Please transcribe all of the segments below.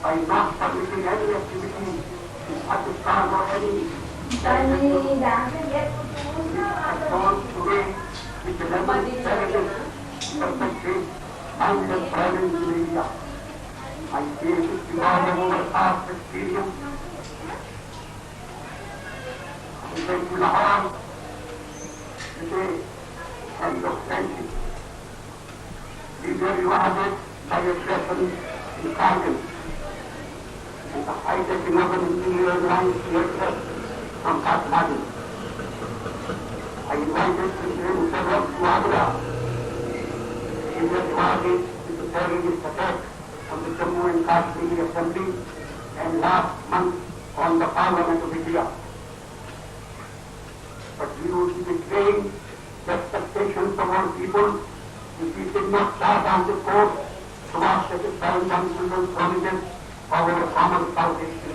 by not permitting any activity in Pakistan or any today with the level of terrorists perpetrated mindless violence in India. I say this because of our past experience. We went to Lahore today and the friendship. We were rewarded by a session in Kargil. And the high-tech engineer lines later from Kathmandu. I invited President Musharraf to Agra. He was rewarded with a terrorist attack on the Jammu and Kashmir Assembly and last month on the Parliament of India. But we would be betraying the expectations of our people if we did not start on the course towards satisfying the children's promises of our common salvation.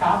7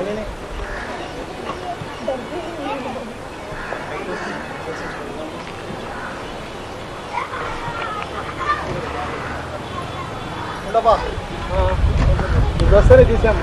ini udah pak grocery di sana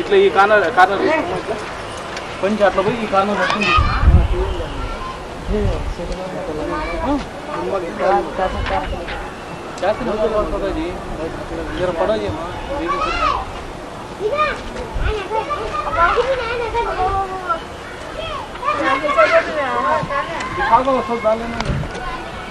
ఇట్లా ఈ corner కొంచెం అట్లా పోయి ఈ corner వస్తుంది జర పడవ చేయమా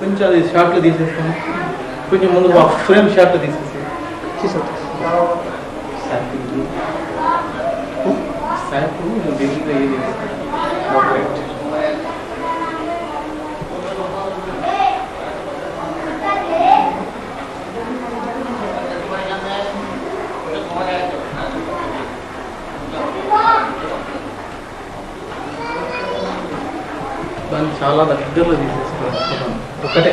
కొంచెం అది షార్ట్లో తీసేస్తాను కొంచెం ముందు ఫ్రేమ్ షార్ట్లో తీసేస్తాను బేసిక్గా ఏది దాన్ని చాలా దగ్గరలో తీసేస్తాను ఒకటే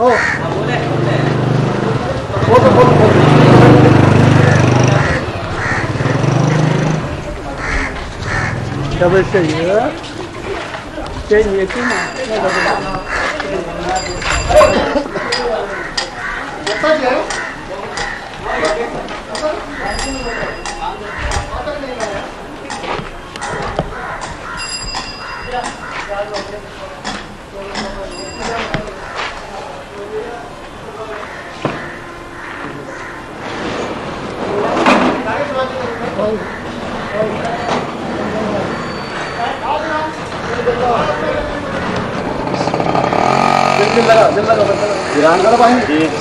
ఓ 要不是鱼，这你进来，那个不行。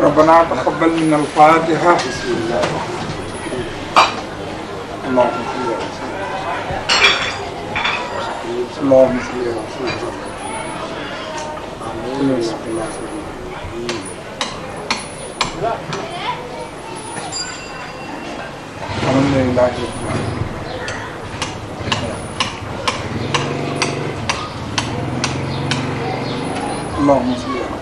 ربنا تقبل من الفاتحة اللهم صل على سيدنا الحمد لله اللهم صل على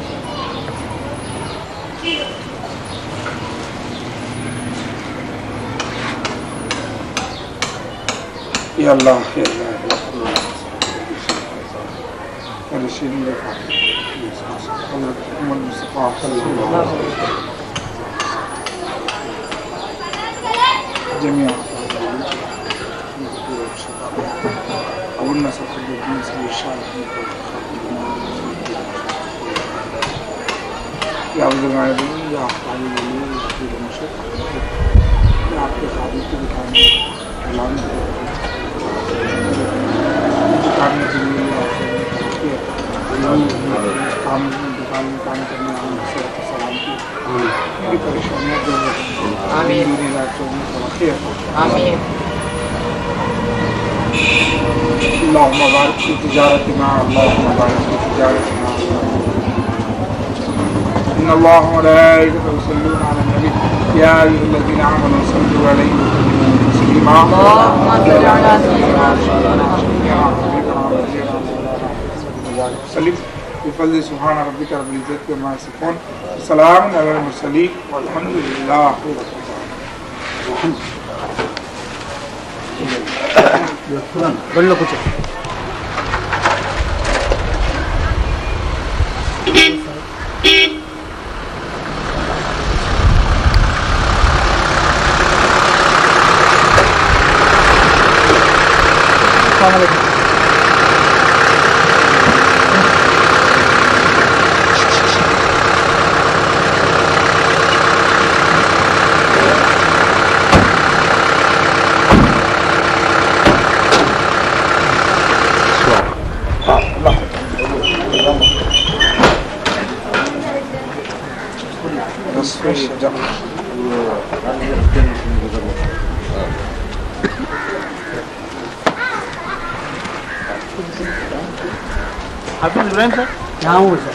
يا الله يا الله ولا شيء من الفاتحة محمد المصطفى صلى الله عليه وسلم جميعا أولنا سأخذ الدين سبيل الشارع يا عبد العالمين يا أحباب الولي يا أحباب المشرق يا عبد الخالق بكامل العالم بكامل جميل کام کرنے والے سلام کی پریشانیاں دور آمین آمین اللهم بارك في تجارتنا اللهم بارك في تجارتنا ان الله وملائكته يصلون على النبي يا ايها الذين امنوا صلوا عليه وسلموا تسليما اللهم صل على سيدنا محمد بفضل سبحان ربك رب العزة عما يصفون سلام على المرسلين والحمد لله رب العالمين حافظ ابراہیم صاحب یہاں ہوں سر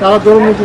చాలా దూరం నుంచి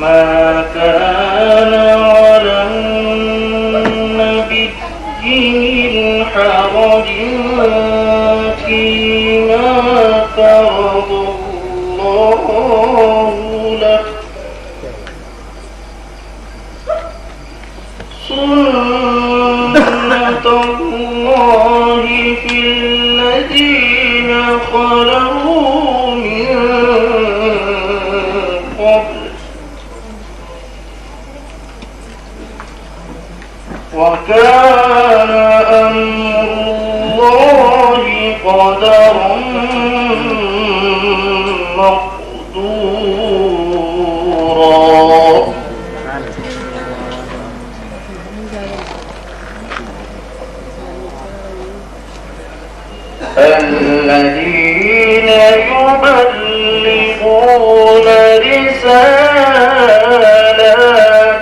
ما كان على النبي من حرج فيما فرض الله له سنة الله في الذين خلوا من قبل وكان أمر الله قدرا مقدورا الذين يبلغون رسالات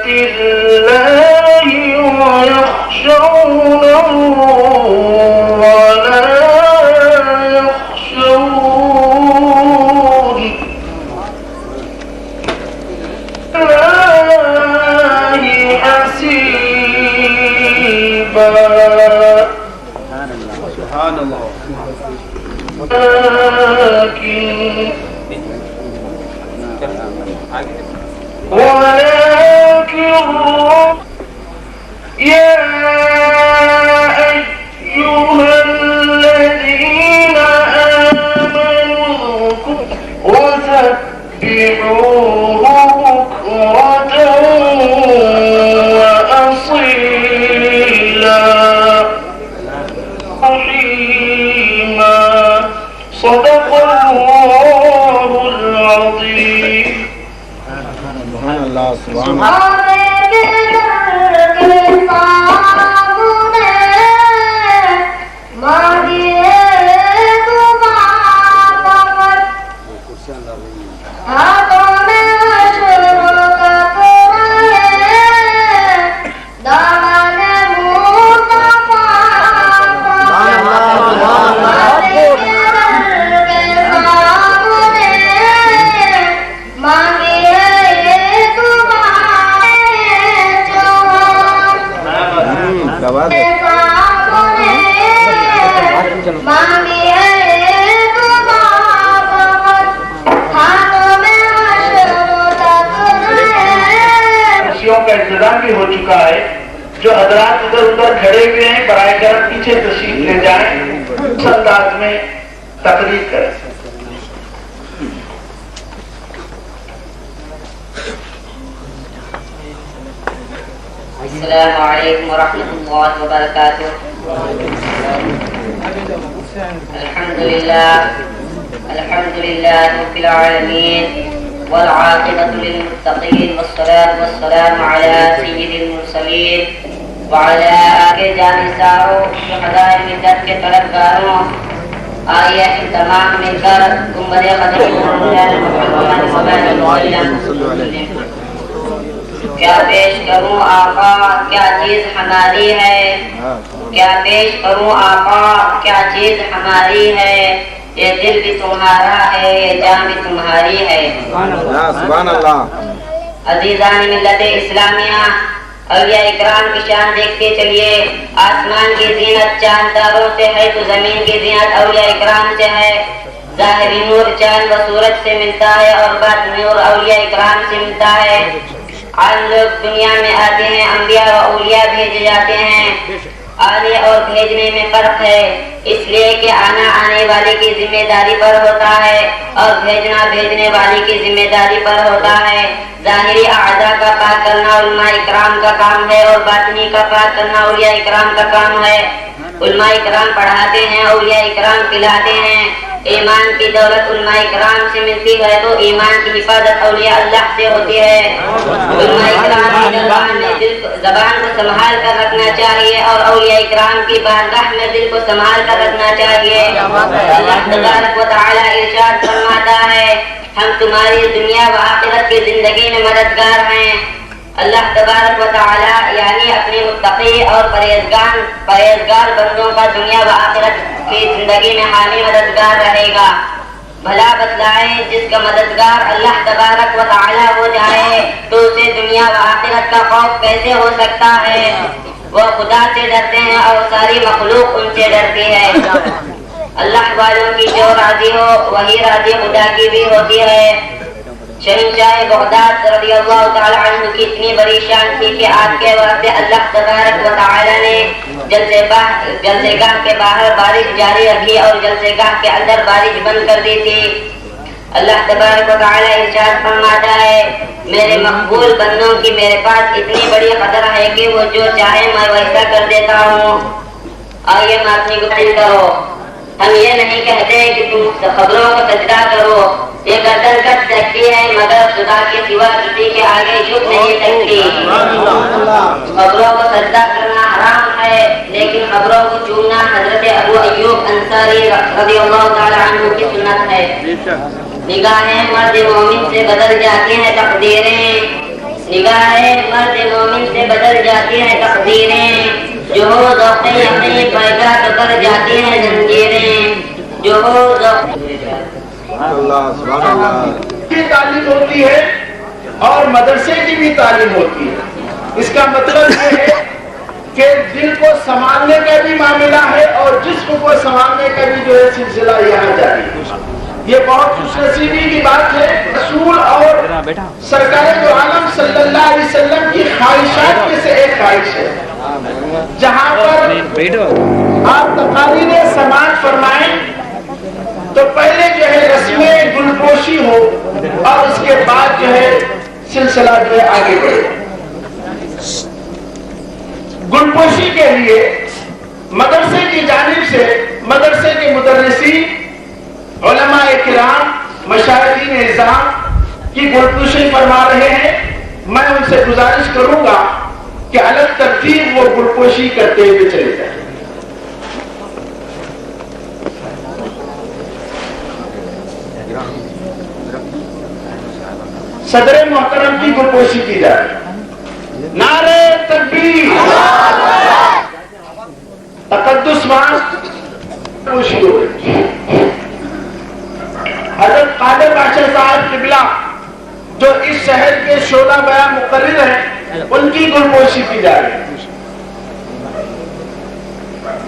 الله ويخشونه ولا يخشون الله حسيبا سبحان الله ولكن يا أيها الذين آمنوا وسبحوه بكرة وأصيلا رحيما صدق الله العظيم. سبحان الله سبحان الله. کا انتظام بھی ہو چکا ہے. جو حضرات ادھر ادھر کھڑے ہوئے ہیں برائے کرم پیچھے تشریف لے جائیں، اس انداز میں تقریر کریں. السلام علیکم ورحمۃ اللہ وبرکاتہ. الحمد للہ رب العالمین والعاقبۃ للمتقین والصلاة والسلام علی سید المرسلین وعلی آل جانثاروں شہدائے ملت کے طلبگاروں. آئیے ہم تمام مل کر گنبد خدمت کیا پیش کروں آقا کیا چیز ہماری ہے، کیا پیش کروں آقا کیا چیز ہماری ہے. یہ دل بھی تمہارا ہے، یہ جان بھی تمہاری ہے. سبحان اللہ. عزیزان ملت اسلامیہ، اولیاء اکرام کی شان دیکھتے چلیے. آسمان کی زینت چاند تاروں سے ہے تو زمین کی زینت اولیاء اکرام سے ہے. ظاہری نور چاند و سورج سے ملتا ہے اور باطنی نور اولیاء اکرام سے ملتا ہے. عام لوگ دنیا میں آتے ہیں، انبیاء و اولیاء بھیجے جاتے ہیں. آنے اور بھیجنے میں فرق ہے، اس لیے کہ آنا آنے والے کی ذمہ داری پر ہوتا ہے اور بھیجنا بھیجنے والے کی ذمہ داری پر ہوتا ہے. ظاہری اعضاء کا پاک کرنا علماء اکرام کا کام ہے اور باطنی کا پاک کرنا اولیاء اکرام کا کام ہے. علماء اکرام پڑھاتے ہیں، اولیاء اکرام پلاتے ہیں. ایمان کی دولت علماء اکرام سے ملتی ہے تو ایمان کی حفاظت اولیاء اللہ سے ہوتی ہے. علماء اکرام کی زبان کو سنبھال کر رکھنا چاہیے اور اولیاء اکرام کی بارگاہ میں دل کو سنبھال کر رکھنا چاہیے. اللہ تبارک و تعالی ارشاد فرماتا ہے ہم تمہاری دنیا و آخرت کی زندگی میں مددگار ہیں. اللہ تبارک و تعالی یعنی اپنے متقی اور پرہیزگار بندوں کا دنیا و آخرت کی زندگی میں حامی مددگار رہے گا. بھلا بتلائیں جس کا مددگار اللہ تبارک و تعالی ہو جائے تو اسے دنیا و آخرت کا خوف کیسے ہو سکتا ہے. وہ خدا سے ڈرتے ہیں اور ساری مخلوق ان سے ڈرتی ہے. اللہ والوں کی جو راضی ہو وہی راضی خدا کی بھی ہوتی ہے. شہنشاہ بغداد رضی اللہ تعالی عنہ کی اتنی بڑی شان تھی کہ آج کے وقت اللہ تبارک و تعالی نے جلسے گاہ کے باہر بارش جاری رکھی اور جلسے گاہ کے اندر بارش بند کر دی تھی. اللہ تبارک و تعالی ارشاد فرماتا ہے میرے مقبول بندوں کی میرے پاس اتنی بڑی قدر ہے کہ وہ جو چاہے میں ویسا کر دیتا ہوں. آئیے میں اپنی گفتگو کرو. ہم یہ نہیں کہتے کہ تم خبروں کو سجدہ کرو، یہ گردن کٹ سکتی ہے مگر خدا کے سوا کسی کے آگے جھک نہیں سکتی. خبروں کو سجدہ کرنا حرام ہے لیکن خبروں کو چومنا حضرت ابو ایوب انصاری رضی اللہ تعالی عنہ کی سنت ہے. نگاہیں مرد مومن سے بدل جاتی ہیں تقدیریں، نگاہیں مرد مومن سے بدل جاتی ہیں تقدیریں. جو ہو ذوق یقین پیدا تو کر جاتی ہیں زنجیریں. جو ہو ذوق کی تعلیم ہوتی ہے اور مدرسے کی بھی تعلیم ہوتی ہے. اس کا مطلب یہ ہے کہ دل کو سنبھالنے کا بھی معاملہ ہے اور جسم کو سنبھالنے کا بھی جو ہے سلسلہ یہاں جاری ہے. یہ بہت خوش نصیبی کی بات ہے. رسول اور سرکار دو عالم صلی اللہ علیہ وسلم کی خواہشات میں سے ایک خواہش ہے جہاں پر آپ تقاریر سماعت فرمائیں تو پہلے جو ہے رسم گلپوشی ہو اور اس کے بعد جو ہے سلسلہ جو ہے آگے بڑھے. گلپوشی کے لیے مدرسے کی جانب سے مدرسے کے مدرسین علماء کرام مشائخین اعظام کی گلپوشی فرما رہے ہیں. میں ان سے گزارش کروں گا کہ الگ ترتیب وہ گلپوشی کرتے ہوئے چلے جائیں. صدر محترم کی گلپوشی کی جائے. نعرہ تکبیر، تقدس گلپوشی ہو گئی. حضرت قادر بادشاہ صاحب قبلہ جو اس شہر کے شعلہ بیان مقرر ہیں ان کی گلپوشی کی جا رہی ہے.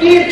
3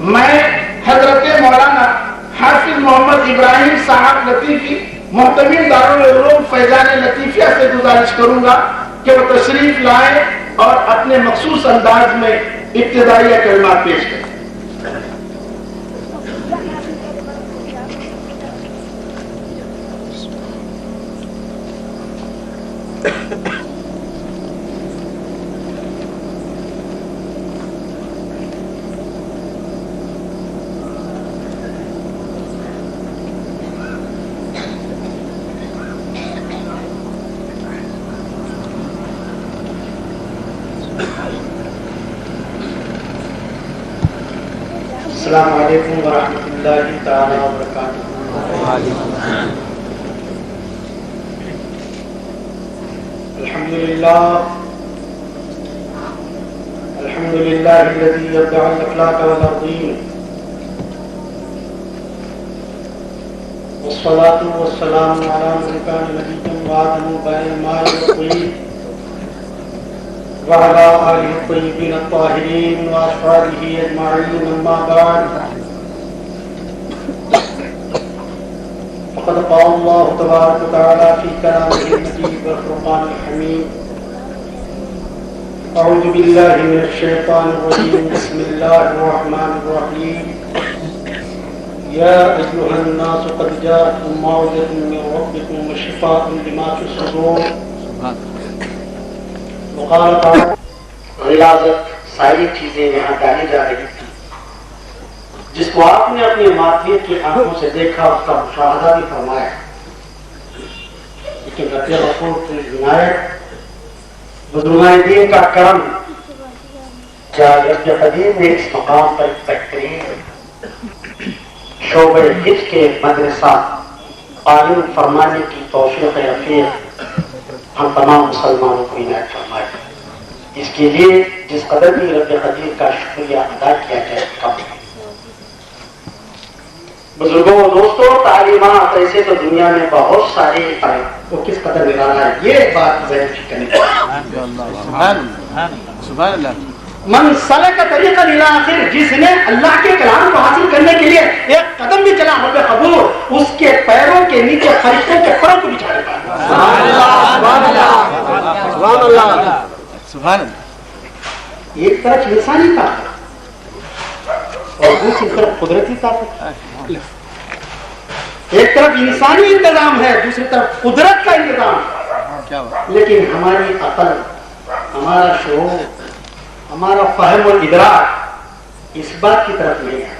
میں حضرت مولانا حافظ محمد ابراہیم صاحب لطیفی محتمل دارالعلوم فیضان لطیفیہ سے گزارش کروں گا کہ وہ تشریف لائیں اور اپنے مخصوص انداز میں ابتدائی کلمات پیش کریں. السلام علیکم ورحمۃ اللہ تعالی وبرکاتہ. الحمد للہ الذی یبدع الاخلاق والارضین والصلاة والسلام علی من کان نبیا وآدم بین الماء والطین وعلى آله الطيبين الطاهرين وأصحابه أجمعين. أما بعد فقد قال الله تبارك وتعالى في كلامه المجيد والفرقان الحميد: أعوذ بالله من الشيطان الرجيم. بسم الله الرحمن الرحيم. يا أيها الناس قد جاءتكم موعظة من ربكم وشفاء لما في الصدور. غلاظت ساری چیزیں یہاں ڈالی جا رہی تھی. جس کو آپ نے اپنی ماتحت کی آنکھوں سے دیکھا اس کا مشاہدہ بھی فرمایا، لیکن رب غفور کی عنایت، بزرگان دین کا کرم، کیا رب قدیر نے اس مقام پر بہترین شعبہ حفظ کے مدرسہ قائم فرمانے کی توفیق رفیق ہم تمام مسلمانوں کو عنایت فرمائے. اس کے لیے جس قدر بھی رب قدیر کا شکریہ ادا کیا جائے کم. بزرگوں و دوستوں، تعلیمات ایسے تو دنیا میں بہت سارے ہیں، وہ کس قدر نرالا ہے یہ بات ذہن کی کرنی چاہیے. من سلک طریقا الی آخر، جس نے اللہ کے کلام کو حاصل کرنے کے لیے ایک قدم بھی چلا رب قبول اس کے پیروں کے نیچے فرشتوں کے پروں کو بچھا دیتا ہے. سبحان اللہ سبحان اللہ. ایک طرف انسانی طاقت اور دوسری طرف قدرتی طاقت. ایک طرف انسانی انتظام ہے، دوسری طرف قدرت کا انتظام. لیکن ہماری عقل، ہمارا شعور، ہمارا فہم و ادراک اس بات کی طرف نہیں ہے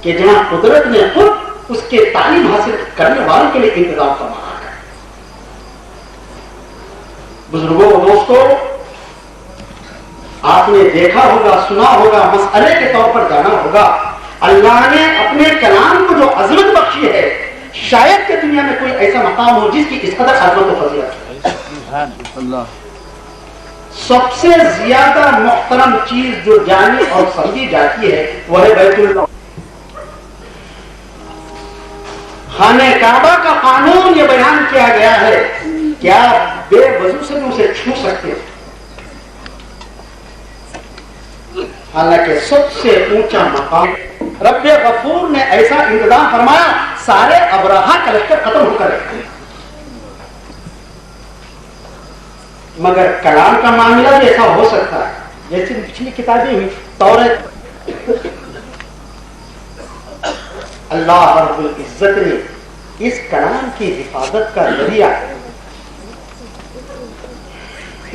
کہ جہاں قدرت نے خود اس کے تعلیم حاصل کرنے والوں کے لیے انتظام فرمایا ہے. بزرگوں و دوستوں، آپ نے دیکھا ہوگا، سنا ہوگا، مسئلے کے طور پر جانا ہوگا، اللہ نے اپنے کلام کو جو عظمت بخشی ہے، شاید کہ دنیا میں کوئی ایسا مقام ہو جس کی اس قدر عظمت و فضیلت ہے. سب سے زیادہ محترم چیز جو جانی اور سمجھی جاتی ہے وہ ہے بیت اللہ. خانہ کعبہ کا قانون یہ بیان کیا گیا ہے کہ آپ بے وضو سے اسے چھو سکتے ہیں، حالانکہ سب سے اونچا مقام رب غفور نے ایسا انتظام فرمایا سارے ابرہا کا لشکر ختم ہو کر رکھے. مگر کلام کا معاملہ بھی ایسا ہو سکتا ہے جیسے پچھلی کتابیں ہوئی تورات. اللہ رب العزت نے اس کلام کی حفاظت کا ذریعہ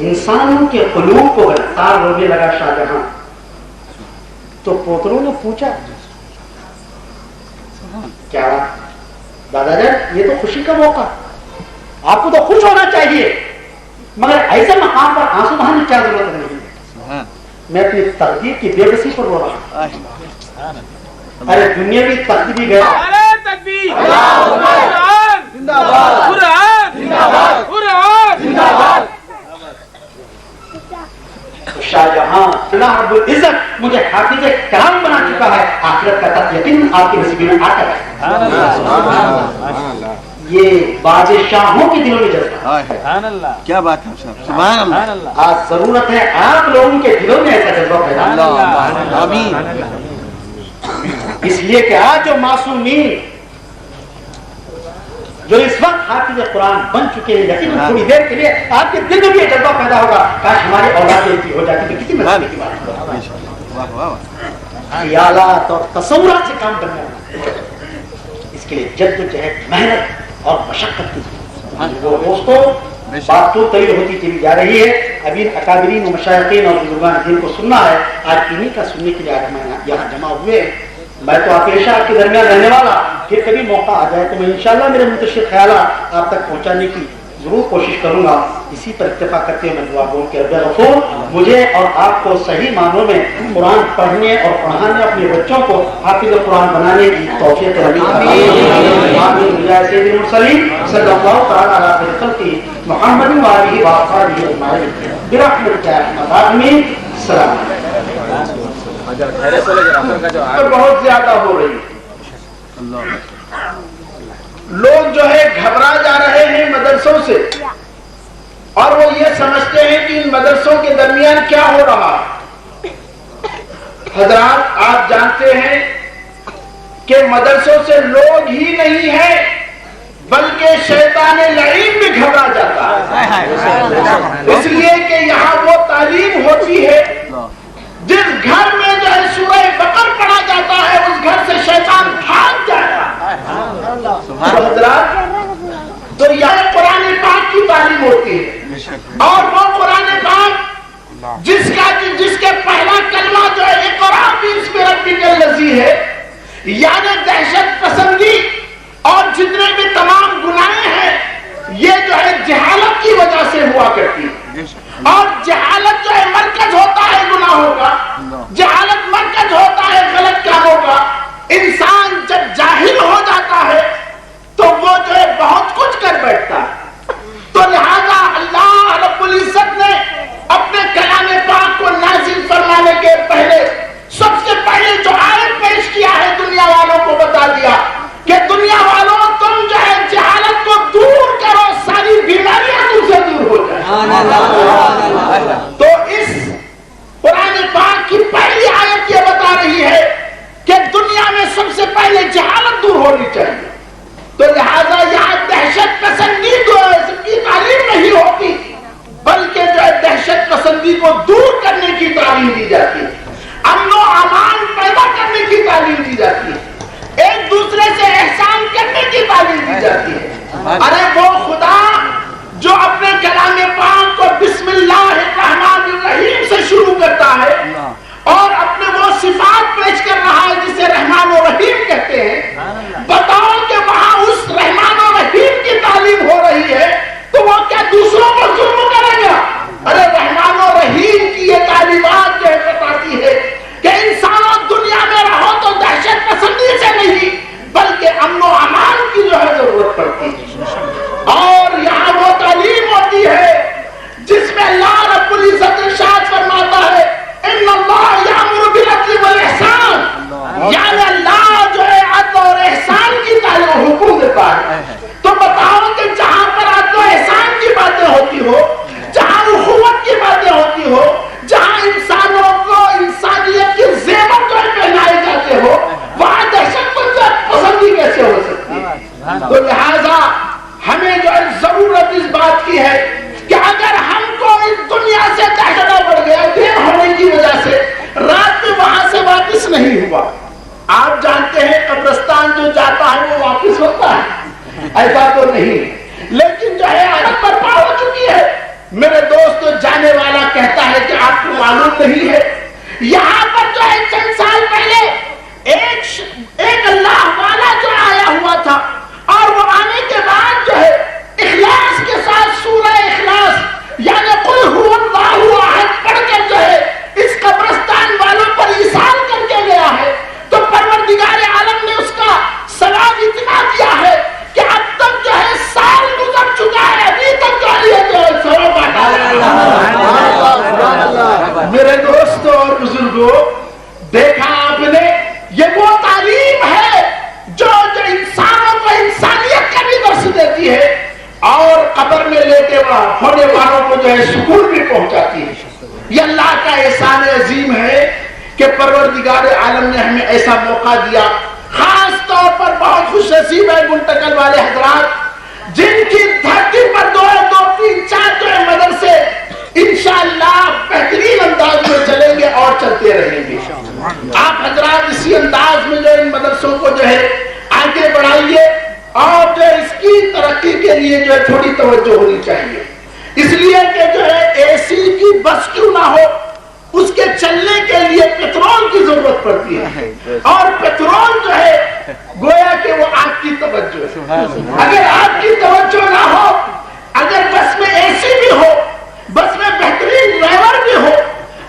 انسانوں کے قلوب کو گرفتار ہونے لگا. شاہ جہاں تو پوتروں نے پوچھا کیا دادا جان یہ تو خوشی کا موقع، آپ کو تو خوش ہونا چاہیے، مگر ایسے مقام پر آنسو بہانے کی کیا ضرورت نہیں ہے. میں اپنی تقدیر کی بے بسی پر رو رہا ہوں. ارے دنیاوی تقدیر گیا. شاہ جہاں اللہ رب العزت مجھے حافظ کلام بنا چکا ہے، آخرت کا تک یقین آپ کے نصیب میں آتا ہے. یہ بادشاہوں کے دلوں میں جذبہ. کیا بات ہے صاحب، سبحان اللہ. آج ضرورت ہے آپ لوگوں کے دلوں میں ایسا جذبہ پیدا. اس لیے کہ آج جو معصومین جو اس وقت حافظ قرآن بن چکے ہیں، یقیناً تھوڑی دیر کے لیے آپ کے دل میں بھی یہ جذبہ پیدا ہوگا کاش ہماری اولاد ایسی ہو جاتی تو کتنی مزے کی بات ہے۔ خیالات اور تصورات سے کام کرنا ہے، اس کے لیے جد و جہد، محنت اور مشقت کی دوستوں بات تو طویل ہوتی چلی جا رہی ہے۔ ابھی اکابرین و مشایخین اور بزرگان دین کو سننا ہے، آج انہیں کا سننے کے لیے آج ہم یہاں جمع ہوئے ہیں۔ میں تو ہمیشہ آپ کے درمیان رہنے والا، پھر کبھی موقع آ جائے تو میں انشاءاللہ میرے منتشر خیالات آپ تک پہنچانے کی ضرور کوشش کروں گا۔ اسی پر اتفاق کرتے ہوئے میں دعا گوں کہ رب غفور مجھے اور آپ کو صحیح معنوں میں قرآن پڑھنے اور پڑھانے، اپنے بچوں کو حافظ قرآن بنانے کی توفیق عطا فرمائے۔ آمین بجائے سید المرسلین صلی اللہ تعالی علیہ خیر خلقہ محمد و آلہ و اصحابہ اجمعین برحمتک یا ارحم الراحمین۔ السلام علیکم۔ بہت زیادہ ہو رہی ہے، لوگ جو ہے گھبرا جا رہے ہیں مدرسوں سے، اور وہ یہ سمجھتے ہیں کہ ان مدرسوں کے درمیان کیا ہو رہا ہے۔ حضرات آپ جانتے ہیں کہ مدرسوں سے لوگ ہی نہیں ہیں بلکہ شیطان لعین بھی گھبرا جاتا ہے، اس لیے کہ یہاں وہ تعلیم ہوتی ہے جس گھر میں جو ہے سورہ بقر پڑھا جاتا ہے اس گھر سے شیطان بھاگ جاتا ہے۔ حضرات تو یہاں قرآن پاک کی تعلیم ہوتی ہے، اور وہ قرآن پاک جس کے پہلا کلمہ جو ہے اقرا باسم ربک الذی ہے، یعنی دہشت پسندی اور جتنے بھی تمام گناہیں ہیں یہ جو ہے جہالت کی وجہ سے ہوا کرتی ہے، اور جہالت جو ہے مرکز ہوتا ہے گناہوں کا، جہالت مرکز ہوتا ہے غلط کاموں کا۔ انسان جب جاہل ہو جاتا ہے تو وہ جو ہے بہت کچھ کر بیٹھتا ہے، تو لہذا اللہ رب العزت نے اپنے کلام پاک کو نازل فرمانے کے پہلے سب سے پہلے جو آیت پیش کیا ہے دنیا والوں کو بتا دیا کہ دنیا والوں تم جو ہے جہالت کو دور کرو، ساری بیماریاں تم سے دور ہو جائیں۔ تو اس قرآن پاک کی پہلی آیت یہ بتا رہی ہے کہ دنیا میں سب سے پہلے جہالت دور ہونی چاہیے، تو لہذا یہاں دہشت پسندی جو ہے اس کی تعلیم نہیں ہوتی بلکہ جو ہے دہشت پسندی کو دور کرنے کی تعلیم دی جاتی ہے، امن و امان پیدا کرنے کی تعلیم دی جاتی ہے، ایک دوسرے سے احسان کرنے کی تعلیم دی جاتی ہے۔ ارے وہ خدا جو اپنے کلام پاک کو بسم اللہ الرحمن الرحیم سے شروع کرتا ہے اور اپنے وہ صفات پیش کر رہا ہے جسے رحمان و رحیم کہتے ہیں، بتاؤ کہ وہاں اس رحمان و رحیم کی تعلیم ہو رہی ہے تو وہ کیا دوسروں پر ظلم کرے گا؟ ارے رحمان و رحیم کی یہ تعلیمات جو بتاتی ہے کہ انسانوں دنیا میں رہو تو دہشت پسندی سے نہیں بلکہ امن و امان کی جو ہے ضرورت پڑتی ہے، اور یہاں وہ تعلیم ہوتی ہے جس میں اللہ رب العزت ارشاد فرماتا ہے ان اللہ یامر بالعدل والاحسان، یعنی اللہ جو ہے عدل اور احسان کی تعلیم حکم دیتا ہے۔ تو بتاؤ کہ جہاں پر عدل و احسان کی باتیں ہوتی ہو، جہاں اخوت کی باتیں ہوتی ہو، جہاں انسانوں کو انسانیت کی زیور جو ہے پہنائے جاتے ہو، وہاں دہشت پسندی کیسے ہو سکتی ہے؟ تو لہذا ہمیں جو ہے ضرورت اس بات کی ہے کہ اگر ہم کو اس دنیا سے دہشتہ پڑ گیا دیر ہونے کی وجہ سے رات میں وہاں سے واپس نہیں ہوا، آپ جانتے ہیں قبرستان جو جاتا ہے وہ واپس ہوتا ہے، ایسا تو نہیں، لیکن جو ہے عادت برپا ہو چکی ہے۔ میرے دوست جانے والا کہتا ہے کہ آپ کو معلوم نہیں ہے یہاں پر جو ہے چند سال پہلے ایک اللہ والا جو آیا ہوا تھا، اور وہ آنے کے بعد جو ہے اخلاص کے ساتھ سورہ اخلاص یعنی قل هو اللہ احد پڑھ کر جو ہے اس قبرستان والوں پر ایثار کر کے گیا ہے، تو پروردگار عالم نے اس کا ثواب اتنا دیا ہے کہ اب تک جو ہے سال گزر چکا ہے، ابھی تک جاری ہے جو ہے ثواب آتا۔ میرے دوستوں اور بزرگوں، دیکھا آپ نے یہ وہ تعلیم ہے جو انسانوں کو انسانیت کا بھی درس دیتی ہے اور قبر میں لیٹے ہونے والوں کو جو ہے سکون بھی پہنچاتی ہے۔ یہ اللہ کا احسان عظیم ہے کہ پروردگار عالم نے ہمیں ایسا موقع دیا. خاص طور پر بہت خوش نصیب ہے منتقل والے حضرات جن کی دھرتی پر 2 2 3 4 مدرسے انشاءاللہ بہترین انداز میں چلیں گے اور چلتے رہیں گے. آپ حضرات اسی انداز میں جو ان مدرسوں کو جو ہے آگے بڑھائیے اور جو اس کی ترقی کے لیے جو ہے تھوڑی توجہ ہونی چاہیے. اس لیے کہ جو ہے اے سی کی بس کیوں نہ ہو, اس کے چلنے کے لیے پیٹرول کی ضرورت پڑتی ہے, اور پیٹرول جو ہے گویا کہ وہ آپ کی توجہ ہے. اگر آپ کی توجہ نہ ہو, اگر بس میں اے سی بھی ہو, بس میں بہترین ڈرائیور بھی ہو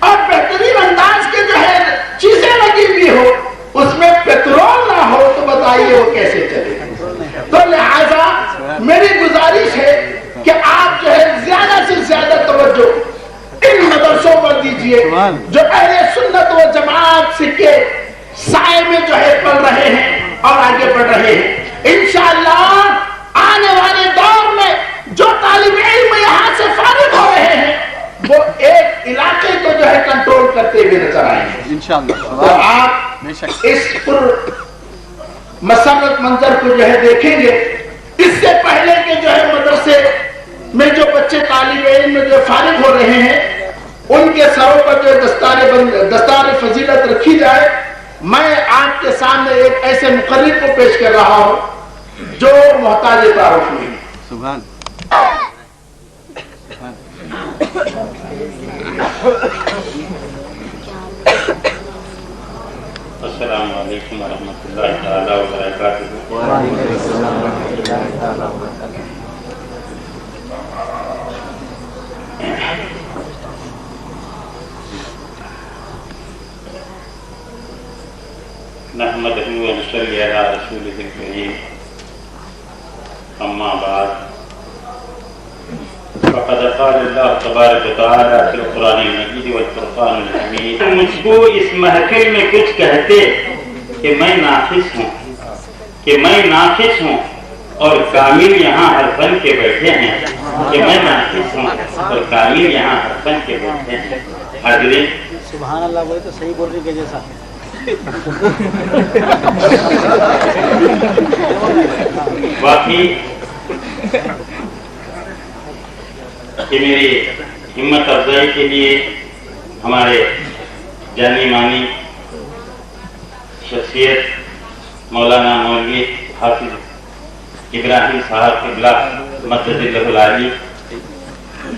اور بہترین انداز کے جو ہے چیزیں لگی بھی ہو, اس میں پیٹرول نہ ہو تو بتائیے وہ کیسے چلے. تو لہذا میری گزارش ہے کہ آپ جو ہے زیادہ سے زیادہ توجہ ان مدرسوں پر دیجئے جو اہل سنت و جماعت کے سائے میں جو ہے پڑھ رہے ہیں اور آگے بڑھ رہے ہیں. انشاءاللہ آنے والے دور میں جو طالب علم یہاں سے فارغ ہو رہے ہیں وہ ایک علاقے کو جو ہے کنٹرول کرتے ہوئے نظر آئیں گے انشاءاللہ. تو آپ اس پر مسرت منظر کو جو ہے دیکھیں گے. اس سے پہلے کہ جو ہے مدرسے میں جو بچے طالب علم میں جو فارغ ہو رہے ہیں ان کے سروں پر جو دستار فضیلت رکھی جائے, میں آپ کے سامنے ایک ایسے مقرر کو پیش کر رہا ہوں جو محتاج تعارف نہیں. سبحان السلام علیکم ورحمۃ اللہ تعالی وبرکاتہ. نحمدہ ونصلی علی رسولہ الکریم. اما بعد فقد قال اللہ تبارک وتعالی فی القرآن المجید والفرقان الحمید. مجھ کو اس محفل میں کچھ کہتے کہ میں ناقص ہوں, کہ میں ناقص ہوں, اور کامل یہاں ہر فن کے بیٹھے ہیں, کہ میں ناقص ہوں اور کامل یہاں ہر فن کے بیٹھے ہیں. حاضرین سبحان اللہ بولے تو صحیح بول رہی کہ جیسا واقعی کہ میری ہمت افزائی کے لیے ہمارے جانی مانی شخصیت مولانا مولوی حافظ ابراہیم صاحب قبلہ مدد اللہ العالی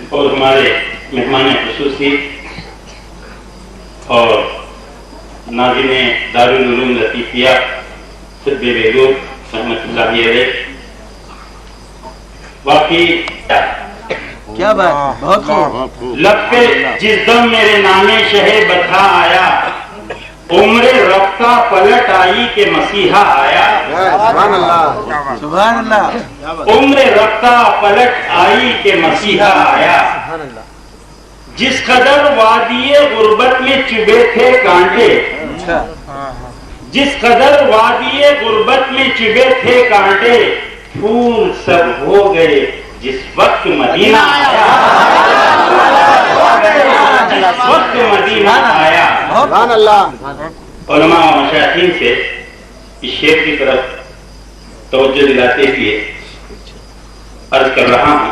اور ہمارے مہمان خصوصی اور ناظرین دارالعلوم لطیفیہ طب بیلور رحمۃ اللہ علیہ, واقعی کیا بات, بہت خوب. لب پہ جس دم میرے نامے شہ بتھا آیا, عمر رفتہ پلٹ آئی کہ مسیحا آیا. سبحان اللہ, سبحان اللہ. عمر رفتہ پلٹ آئی کہ مسیحا آیا. جس قدر وادی غربت میں چبے تھے کانٹے, جس قدر وادی غربت میں چبے تھے کانٹے, پھول سب ہو گئے جس وقت مدینہ آیا. جس وقت مدینہ آیا. سبحان اللہ. علماء و مشائخین سے اس شعر کی طرف توجہ دلاتے ہوئے عرض کر رہا ہوں.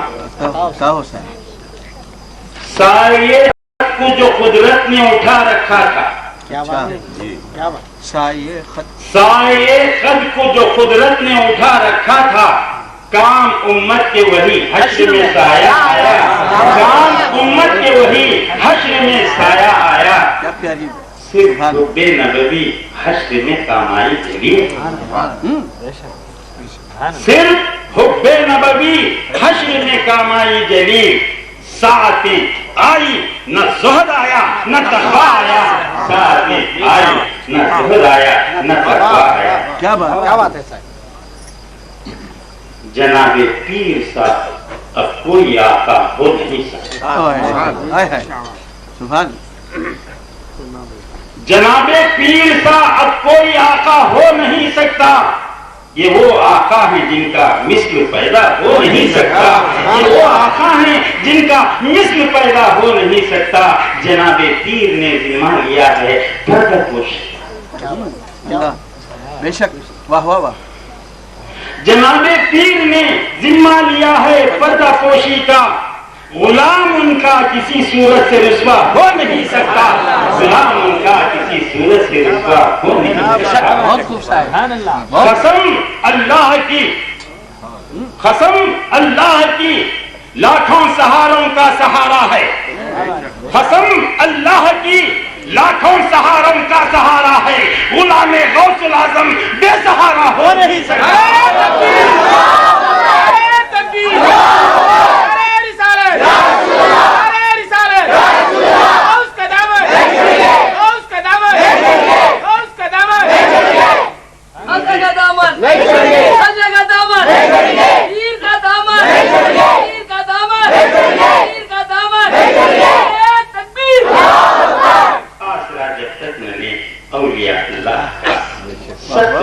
سایہ کو جو قدرت نے اٹھا رکھا تھا, سایہ خد کو جو قدرت نے اٹھا رکھا تھا, کام امت کے وہی حشر میں سایہ آیا. کام امت کے وہی حشر میں سایہ آیا. صرف حب نبوی حشر میں کامائی جلیل. صرف حب نبوی حشر میں کامائی جلیل. ساعتیں آئی نہ زہد آیا نہ تقویٰ آیا. ساعتیں آئی نہ زہد آیا نہ تقویٰ آیا. کیا بات ہے صاحب. جناب پیر صاحب اب کوئی آقا ہو نہیں سکتا. جناب پیر صاحب اب کوئی آقا ہو نہیں سکتا. یہ وہ آقا ہیں جن کا مثل پیدا ہو نہیں سکتا، یہ وہ آقا ہیں جن کا مثل پیدا ہو نہیں سکتا. جناب پیر نے ذمہ لیا ہے پردہ پوشی. بے شک، واہ واہ واہ. جناب پیر نے ذمہ لیا ہے پردہ پوشی کا. غلام ان کا کسی صورت سے رسوا ہو نہیں سکتا، غلام ان کا کسی صورت سے رسوا ہو نہیں سکتا. بہت خوب صاحب. قسم اللہ کی، قسم اللہ کی، لاکھوں سہاروں کا سہارا ہے. قسم اللہ کی، لاکھوں سہاروں کا سہارا ہے. غلام غوث الاعظم بے سہارا ہو نہیں سکتا.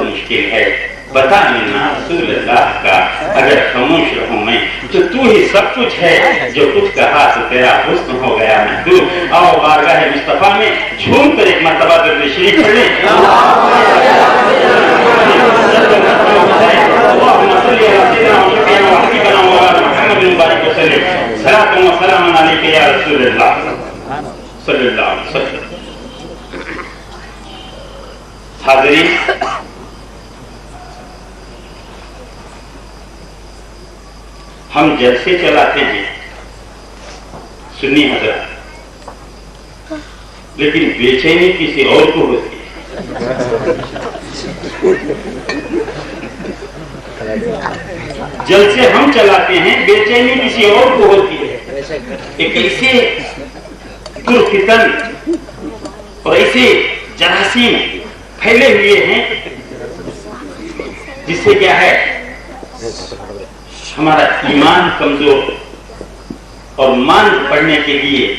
مشکل ہے بتا دینا رسول اللہ کا. اگر خاموش رہوں میں تو ہی سب کچھ ہے. جو کچھ کہا تو تیرا حسن ہو گیا محبوب. آؤ بارگاہ مصطفیٰ میں جھوم کر ایک مرتبہ درود شریف پڑھ لیں. اللهم صل على سيدنا وشفيعنا وحبيبنا ومولانا محمد المبارك وسلم. صلاة وسلام عليك يا رسول الله صلی اللہ علیہ وسلم. حاضرین، ہم جلسے چلاتے ہیں سنی حضرات، لیکن بے چینی کسی اور کو ہوتی ہے. جلسے ہم چلاتے ہیں، بے چینی کسی اور کو ہوتی ہے. ایک ایسے فتن اور ایسے جراثیم پھیلے ہوئے ہیں جس سے کیا ہے ہمارا ایمان کمزور، اور مان پڑھنے کے لیے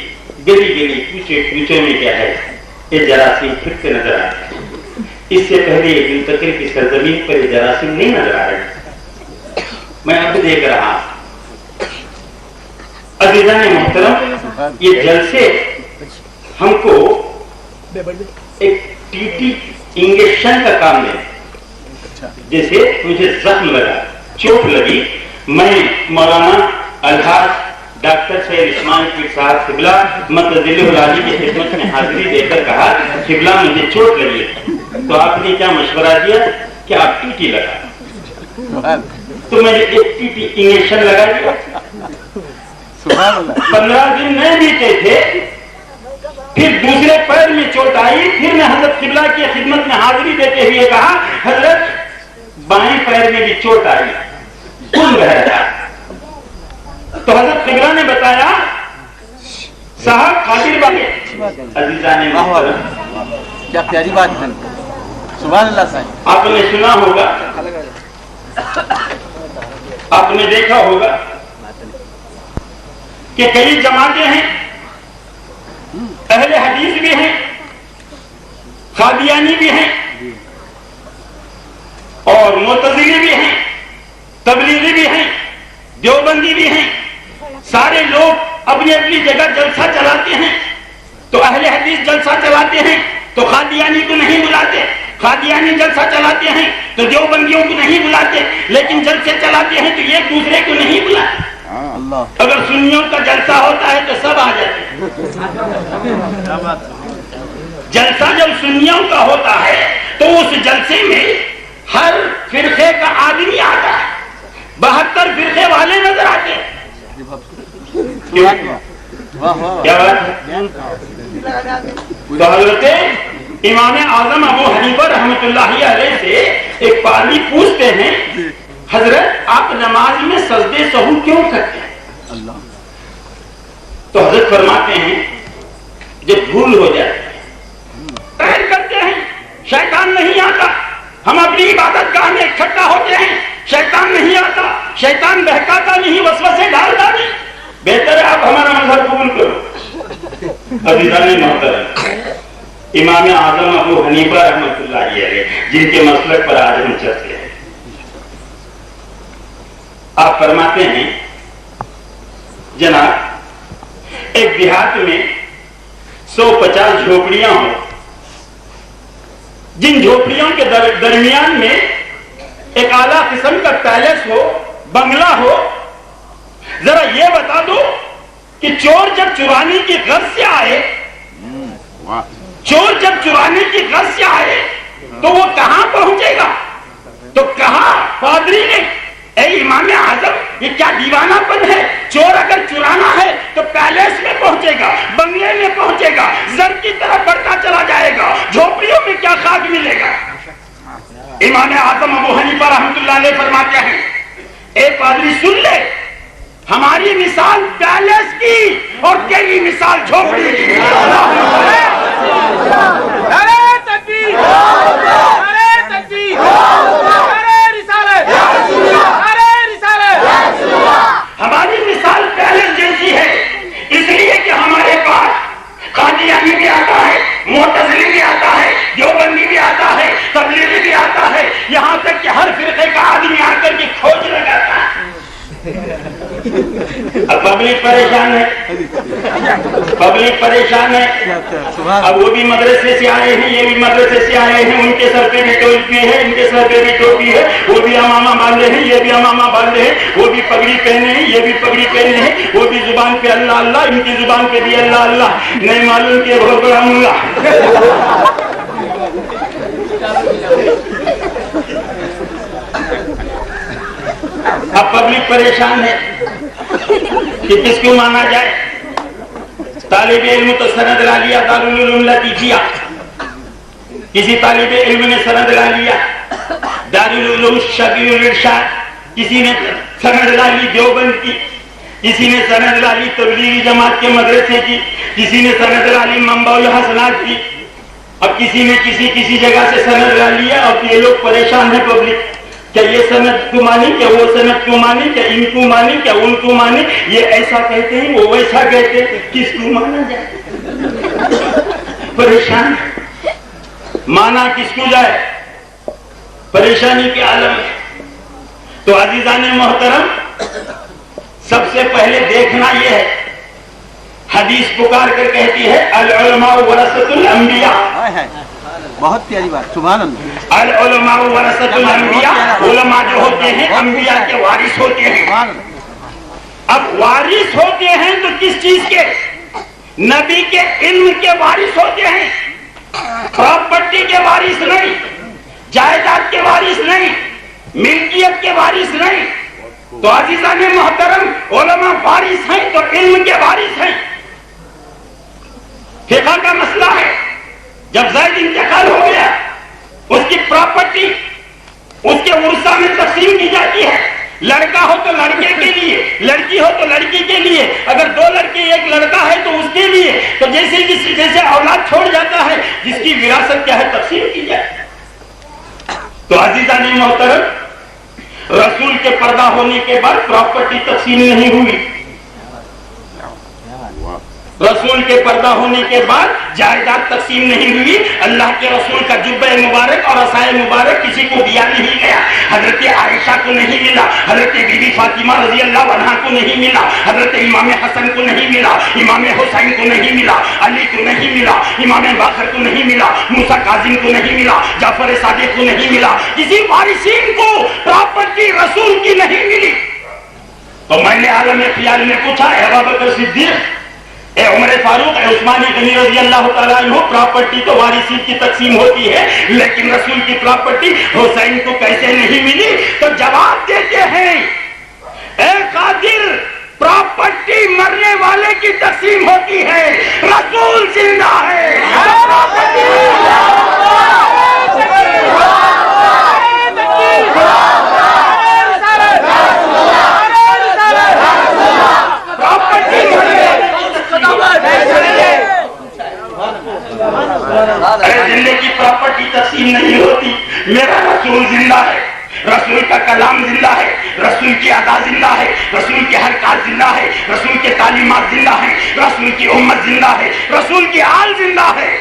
گلی گلی کوچوں میں کیا ہے یہ جراثیم پھرتے نظر آ رہے ہیں. اس سے پہلے منتقل کی سرزمین پر یہ جراثیم نہیں نظر آ رہے. میں اب دیکھ رہا عزیزان محترم، یہ جلسے ہم کو ایک ٹی ٹی انجیکشن کا کام دے. جیسے مجھے زخم لگا، چوٹ لگی، میں مولانا الحاج ڈاکٹر سید اسماعیل پیر صاحب قبلہ متضل العالی کی خدمت میں حاضری دے کر کہا قبلہ مجھے چوٹ لگی ہے. تو آپ نے کیا مشورہ دیا کہ آپ ٹی ٹی لگا. تو میں نے ایک ٹی ٹی انجیکشن لگا دیا. 15 دن نہیں بیتے تھے، پھر دوسرے پیر میں چوٹ آئی. پھر میں حضرت قبلہ کی خدمت میں حاضری دیتے ہوئے کہا حضرت بائیں پیر میں بھی چوٹ آئی، خون بہ رہا. تو حضرت قبلہ نے بتایا صاحب خاطر بات ہے. عزیزان محترم، کیا پیاری بات ہے. سبحان اللہ صاحب. آپ نے سنا ہوگا، آپ نے دیکھا ہوگا کہ کئی جماعتیں ہیں، اہل حدیث بھی ہیں، قادیانی بھی ہیں، اور معتزلی بھی ہیں، تبلیغی بھی ہیں، دیوبندی بھی ہیں. سارے لوگ اپنی اپنی جگہ جلسہ چلاتے ہیں. تو اہل حدیث جلسہ چلاتے ہیں تو قادیانی کو نہیں بلاتے، قادیانی جلسہ چلاتے ہیں تو دیوبندیوں کو نہیں بلاتے، لیکن جلسے چلاتے ہیں تو ایک دوسرے کو نہیں بلاتے. اگر سنیوں کا جلسہ ہوتا ہے تو سب آ جاتے ہیں. جلسہ جب سنیوں کا ہوتا ہے تو اس جلسے میں ہر فرقے کا آدمی آتا ہے، 72 فرقے والے نظر آتے ہیں. کیا بات ہے؟ تو حضرت امام اعظم ابو حنیفہ رحمۃ اللہ علیہ سے ایک پادری پوچھتے ہیں حضرت آپ نماز میں سجدے سہو کیوں کرتے ہیں؟ تو حضرت فرماتے ہیں جب بھول ہو جائے کرتے ہیں، شیطان نہیں آتا. ہم اپنی عبادت گاہ میں اکٹھا ہوتے ہیں، شیطان نہیں آتا، شیطان بہکاتا نہیں، وسوسے ڈالتا نہیں. بہتر ہے آپ ہمارا مذہب قبول کرو. عزیزان محترم، امام اعظم ابو حنیفہ رحمۃ اللہ علیہ جن کے مسلک پر آج ہم چلتے ہیں، آپ فرماتے ہیں جناب ایک دیہات میں 150 جھوپڑیاں ہوں، جن جھوپڑیوں کے درمیان میں ایک اعلیٰ قسم کا پیلس ہو، بنگلہ ہو. ذرا یہ بتا دو کہ چور جب چرانے کی غرض سے آئے، چور جب چرانے کی غرض سے آئے تو وہ کہاں پہنچے گا؟ تو کہا پادری نے، اے امام اعظم، یہ کیا دیوانہ پن ہے؟ چور اگر چرانا ہے تو پیلس میں پہنچے گا، بنگلے میں پہنچے گا، زر کی طرف بڑھتا چلا جائے گا، جھوپڑیوں میں کیا خاک ملے گا؟ امام اعظم ابو حنیفہ رحمۃ اللہ علیہ فرماتے ہیں، اے پادری سن لے، ہماری مثال پیلس کی اور تیری مثال جھوپڑی کی. ہماری مثال پیلس جیسی ہے، اس لیے کہ ہمارے پاس قادیانی بھی آتا ہے، معتزلی بھی آتا ہے، دیوبندی بھی آتا ہے، تبلیغی بھی آتا ہے، یہاں تک کہ ہر فرقے کا آدمی آ کر کے کھوج لگاتا ہے. اب پبلک پریشان ہے، پبلک پریشان ہے. اب وہ بھی مدرسے سے آئے ہیں، یہ بھی مدرسے سے آئے ہیں، ان کے سر پہ بھی ٹوپی ہے، ان کے سر پہ بھی ٹوپی ہے، وہ بھی امامہ باندھے ہیں، یہ بھی امامہ باندھے ہیں، وہ بھی پگڑی پہنے ہیں، یہ بھی پگڑی پہنے ہیں، وہ بھی زبان پہ اللہ اللہ، ان کی زبان پہ بھی اللہ اللہ. نہیں معلوم کہ بہت بڑا ملا. اب پبلک پریشان ہے کہ کس کو مانا جائے. طالب علم تو سند لا لیا دارالعلوم لطیفیہ، کسی طالب علم نے سند لا لیا دارالعلوم شبیہ الارشاد، کسی نے سند لا لی دیوبند کی، کسی نے سند لا لی تبلیغی جماعت کے مدرسے کی، کسی نے سند لا لی منبع الحسنات کی. اب کسی نے کسی جگہ سے سند لا لیا. اب یہ لوگ پریشان ہیں پبلک، کیا یہ سند کو مانی، کیا وہ سند کو مانی، کیا ان کو مانی، کیا ان کو مانی. یہ ایسا کہتے ہیں، وہ ویسا کہتے ہیں، کس کو مانا جائے؟ پریشان، مانا کس کو جائے؟ پریشانی کے عالم ہے. تو عزیزان محترم، سب سے پہلے دیکھنا یہ ہے، حدیث پکار کر کہتی ہے العلماء ورثۃ الانبیاء. بہت پیاری بات، سبحان اللہ. العلماء ورثۃ الانبیاء، علماء جو ہوتے ہیں انبیاء کے وارث ہوتے ہیں. اب وارث ہوتے ہیں تو کس چیز کے؟ نبی کے علم کے وارث ہوتے ہیں، پراپرٹی کے وارث نہیں، جائیداد کے وارث نہیں، ملکیت کے وارث نہیں. تو عزیزان محترم، علماء وارث ہیں تو علم کے وارث ہیں. فقہ کا مسئلہ ہے، جب زید انتقال ہو گیا، اس کی پراپرٹی اس کے ورثہ میں تقسیم کی جاتی ہے. لڑکا ہو تو لڑکے کے لیے، لڑکی ہو تو لڑکی کے لیے، اگر دو لڑکے ایک لڑکا ہے تو اس کے لیے. تو جیسے اولاد چھوڑ جاتا ہے، جس کی وراثت کیا ہے تقسیم کی جائے. تو عزیزان محترم، رسول کے پردہ ہونے کے بعد پراپرٹی تقسیم نہیں ہوئی. رسول کے پردہ ہونے کے بعد جائیداد تقسیم نہیں ہوئی. اللہ کے رسول کا جبہ مبارک اور عصا مبارک کسی کو دیا نہیں گیا. حضرت عائشہ کو نہیں ملا، حضرت بی بی فاطمہ رضی اللہ عنہا کو نہیں ملا، حضرت امام حسن کو نہیں ملا، امام حسین کو نہیں ملا، علی کو نہیں ملا، امام باقر کو نہیں ملا، موسیٰ کاظم کو نہیں ملا، جعفر صادق کو نہیں ملا. کسی وارثین کو پراپرٹی رسول کی نہیں ملی. تو میں نے عالم خیال میں پوچھا، اے ابوبکر صدیق، اے عمر فاروق، اے عثمان غنی رضی اللہ تعالیٰ عنہ، پراپرٹی تو وارثین کی تقسیم ہوتی ہے، لیکن رسول کی پراپرٹی حسین کو کیسے نہیں ملی؟ تو جواب دیتے ہیں، اے قادر، پراپرٹی مرنے والے کی تقسیم ہوتی ہے، رسول زندہ ہے. زندے کی پراپرٹی تقسیم نہیں ہوتی. میرا رسول زندہ ہے، رسول کا کلام زندہ ہے، رسول کی ادا زندہ ہے، رسول کی حرکات زندہ ہے، رسول کے تعلیمات زندہ ہے، رسول کی امت زندہ ہے، رسول کی آل زندہ ہے.